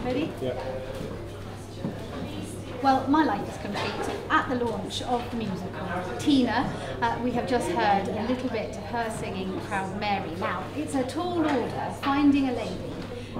Ready? Yeah. Well, my life is complete. At the launch of the musical, Tina, we have just heard a little bit of her singing Proud Mary. Now, it's a tall order finding a lady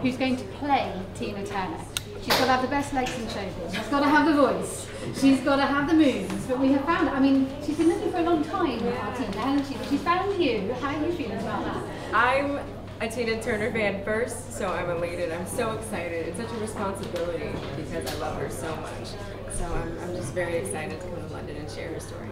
who's going to play Tina Turner. She's got to have the best legs in showbiz. She's got to have the voice. She's got to have the moves. But we have found, I mean, she's been looking for a long time, Tina, hasn't she? But she's found you. How are you feeling about that? I'm a Tina Turner fan first, so I'm elated. I'm so excited. It's such a responsibility because I love her so much. So I'm just very excited to come to London and share her story.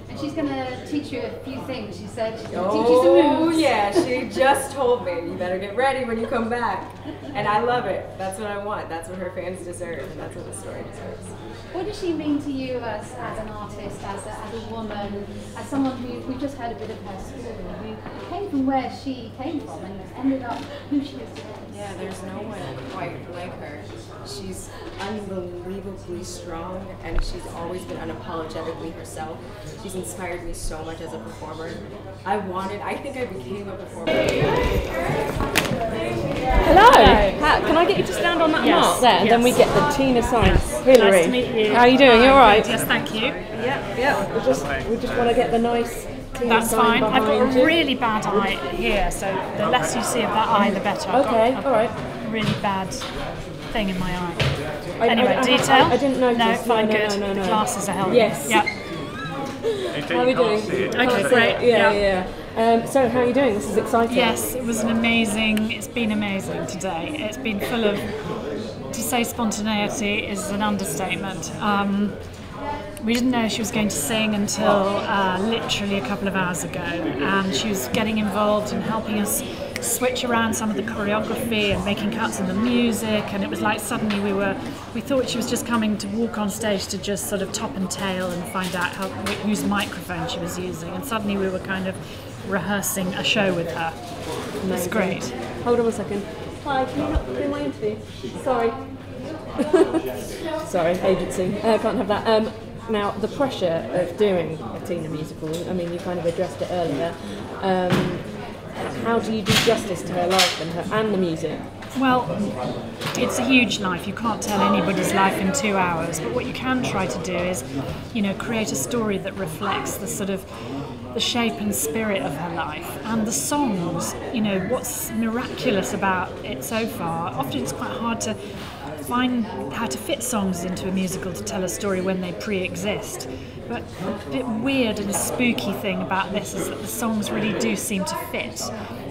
And she's going to teach you a few things. She said she's going to teach you some moves. Oh yeah, she just told me, you better get ready when you come back. And I love it. That's what I want. That's what her fans deserve, and that's what the story deserves. What does she mean to you as an artist, as a woman, as someone who, we've just heard a bit of her story, who came from where she came from and ended up who she is today? Yeah, there's no one quite like her. She's unbelievably strong, and she's always been unapologetically herself. She's inspired me so much as a performer. I think I became a performer. Hello. Can I get you to stand on that mark there, and then we get the Tina sign? Hillary. Nice to meet you. How are you doing? You all right? Yes, thank you. Yeah. We just want to get the nice Tina That's sign fine. I've got behind a you. really bad eye here, so the less you see of that eye, the better. Okay, I've all right. got a really bad thing in my eye. I Anyway, detail? I didn't notice. No, fine, no, good. No. The glasses are helping. Yes. Yeah. How are we doing? Okay, great. Yeah. So how are you doing? This is exciting. Yes, it was it's been amazing today. It's been full of, to say spontaneity is an understatement. We didn't know she was going to sing until literally a couple of hours ago, and she was getting involved and helping us switch around some of the choreography and making cuts in the music, and it was like suddenly we thought she was just coming to walk on stage to just sort of top and tail and find out whose microphone she was using, and suddenly we were kind of rehearsing a show with her. It was great. Hold on a second. Hi, can you not do my interview? Sorry. Sorry, agency. Can't have that. Now, the pressure of doing a Tina musical, I mean, you kind of addressed it earlier. How do you do justice to her life and the music? Well, it's a huge life. You can't tell anybody's life in 2 hours, but what you can try to do is, create a story that reflects the sort of the shape and spirit of her life and the songs. What's miraculous about it so far. Often it's quite hard to find how to fit songs into a musical to tell a story when they pre-exist. But a bit weird and spooky thing about this is that the songs really do seem to fit.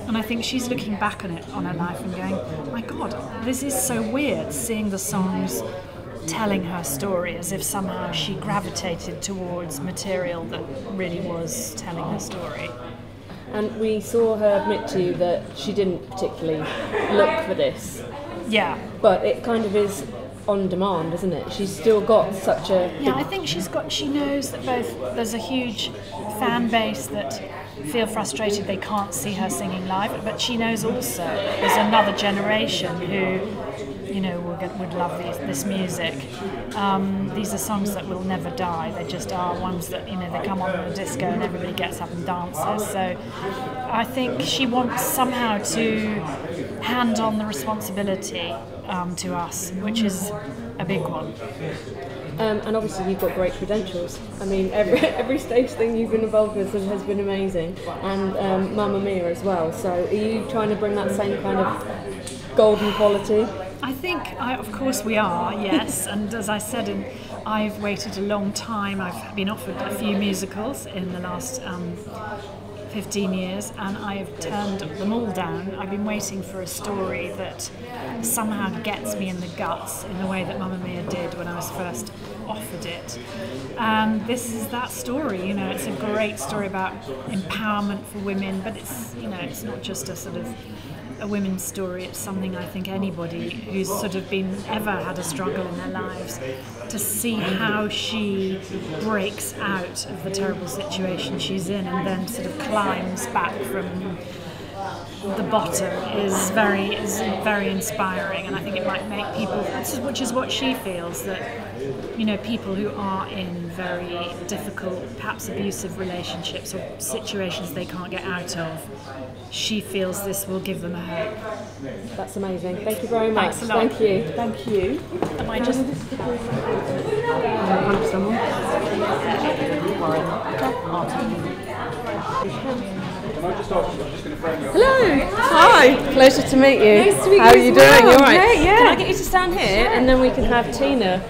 And I think she's looking back on her life and going, my God, this is so weird, seeing the songs telling her story as if somehow she gravitated towards material that really was telling her story. And we saw her admit to you that she didn't particularly look for this. Yeah. But it kind of is on demand, isn't it? She's still got such a... Yeah, I think she knows that there's a huge fan base that feel frustrated they can't see her singing live, but she knows also there's another generation who, would love this music. These are songs that will never die. They just are ones that, they come on in a disco and everybody gets up and dances. So I think she wants somehow to hand on the responsibility to us, which is a big one. And obviously you've got great credentials. I mean, every stage thing you've been involved with has been amazing, and Mamma Mia as well. So are you trying to bring that same kind of golden quality? I think, of course we are, yes. And as I said, I've waited a long time. I've been offered a few musicals in the last 15 years, and I've turned them all down. I've been waiting for a story that somehow gets me in the guts in the way that Mamma Mia did when I was first offered it. And this is that story, you know, it's a great story about empowerment for women, but it's, you know, it's not just a sort of a women's story, it's something I think anybody who's sort of ever had a struggle in their lives, to see how she breaks out of the terrible situation she's in and then sort of climbs back from the bottom is very inspiring, and I think it might make people, which is what she feels, that, you know, people who are in very difficult, perhaps abusive relationships or situations they can't get out of, she feels this will give them a hope. That's amazing. Thank you very much. Thanks a lot. Thank you. Thank you. Am I just... Hello. Hi. Pleasure to meet you. Nice to meet you. How are you doing? You all right? Great, yeah. Can I get you to stand here and then we can have Tina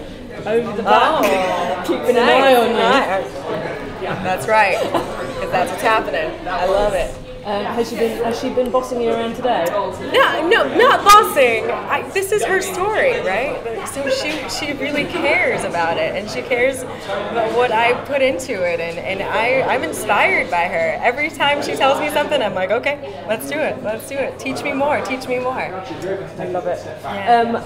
over the back, keeping an eye on you. That's right, because that's what's happening. I love it. Has she been bossing you around today? No, not bossing. This is her story, right? So she really cares about it, and she cares about what I put into it, and I'm inspired by her. Every time she tells me something, I'm like, okay, let's do it. Teach me more. I love it. Yeah.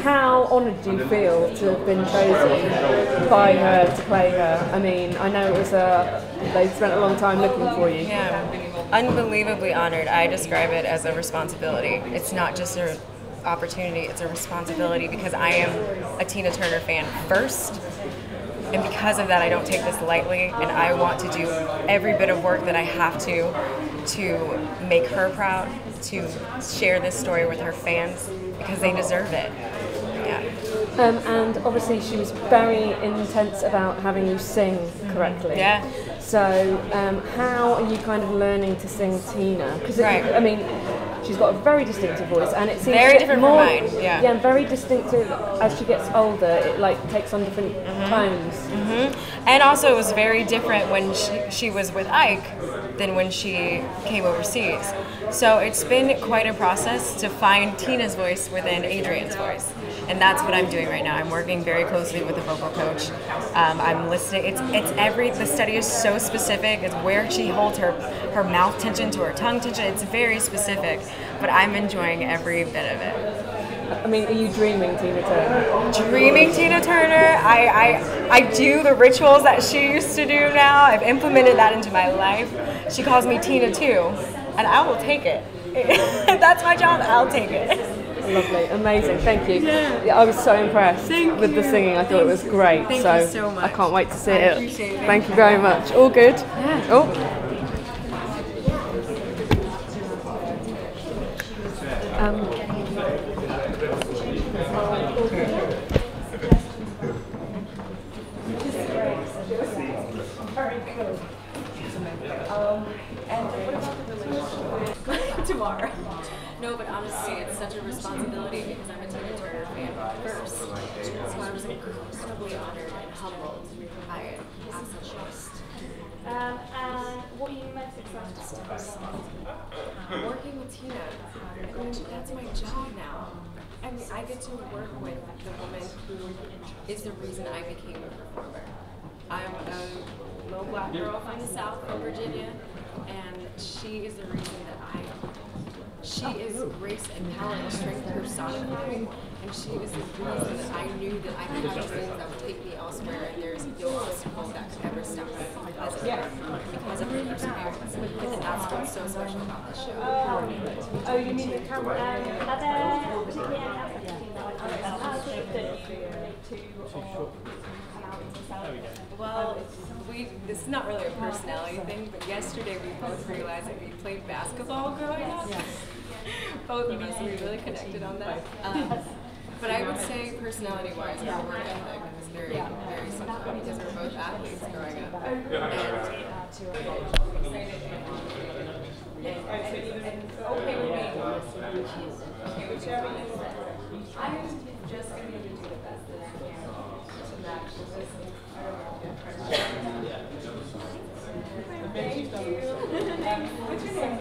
How honoured do you feel to have been chosen by her to play her? I mean, I know it was they spent a long time looking for you. Yeah. Unbelievably honored. I describe it as a responsibility. It's not just an opportunity, it's a responsibility, because I am a Tina Turner fan first, and because of that I don't take this lightly, and I want to do every bit of work that I have to make her proud, to share this story with her fans, because they deserve it. Yeah. And obviously she was very intense about having you sing correctly. Yeah. So how are you kind of learning to sing Tina? Because I mean, she's got a very distinctive voice, and it seems very different more, from mine. Yeah. Yeah, and very distinctive as she gets older. It like takes on different tones. And also it was very different when she was with Ike than when she came overseas. So it's been quite a process to find Tina's voice within Adrian's voice. And that's what I'm doing right now. I'm working very closely with a vocal coach. I'm listening. The study is so specific. It's where she holds her mouth tension to her tongue tension. It's very specific, but I'm enjoying every bit of it. I mean, are you dreaming Tina Turner? Dreaming Tina Turner? I do the rituals that she used to do now. I've implemented that into my life. She calls me Tina too, and I will take it. That's my job. I'll take it. Lovely, amazing, thank you. Yeah, I was so impressed with the singing. I thought it was great. Thank you so much. I can't wait to see I it. appreciate it. Thank you very much. All good? Yeah. Oh. Very cool. And what about the relationship tomorrow? No, but honestly, it's such a responsibility because I'm a Tina Turner fan first. So I was incredibly honored and humbled by it. Absolutely. And what are you most excited about? Working with Tina, I mean, that's my job now. I mean, I get to work with the woman who is the reason I became a performer. I'm a little black girl from the South, from Virginia, and she is the reason that she is grace and power and strength personified, and she is the reason that I knew that I could have dreams that would take me elsewhere, and there's no obstacle that could ever stop me because of her perseverance. And that's what's so special about this show. Oh, you mean the camera? Are there particularly any aspects of Well, this is not really a personality thing, but yesterday we both realized that we played basketball growing up. Both of us, we really connected on that. But I would say personality-wise, our work ethic is very, very similar because we're both athletes growing up. And okay with me. Okay with you. I'm just going to do the best that I can to match this. Thank you. What's your name?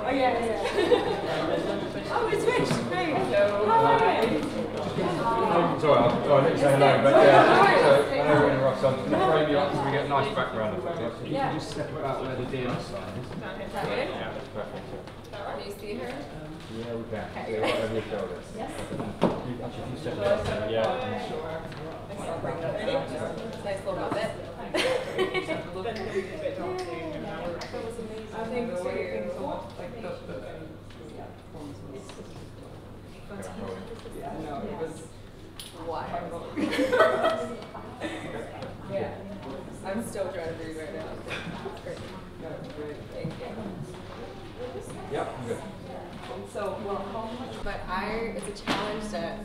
Oh, yeah. Oh, it's Rich. Great. quick say hello, but yeah, so I know we're in a rush, so I'm just going to frame you up so we get a nice background of it. So if you can just step about where the DMS sign is. Yeah, that's perfect. Can you see her? Yeah, we can. Okay. Yeah, right over your shoulders. Yes. Actually, if you step back there, yeah. Sure. Nice little bit. I think so. No, it was wild. Yeah. I'm still trying to breathe right now. Thank you. Yeah, I'm good. So, but it's a challenge that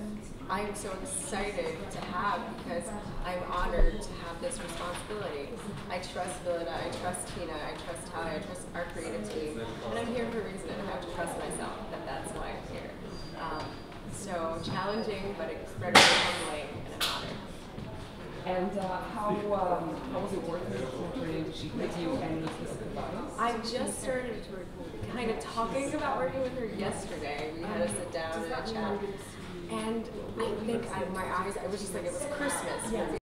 I'm so excited to have because I'm honored to have this responsibility. I trust Vilida, I trust Tina, I trust Talia, I trust our creative team, and I'm here for a reason, and I have to trust myself that that's why I'm here. So challenging, but incredibly humbling and an honor. And how was it working with you and with this advice? I just started kind of talking about working with her yesterday. We had to sit down and a chat. And I think my eyes, I was just like, it was Christmas.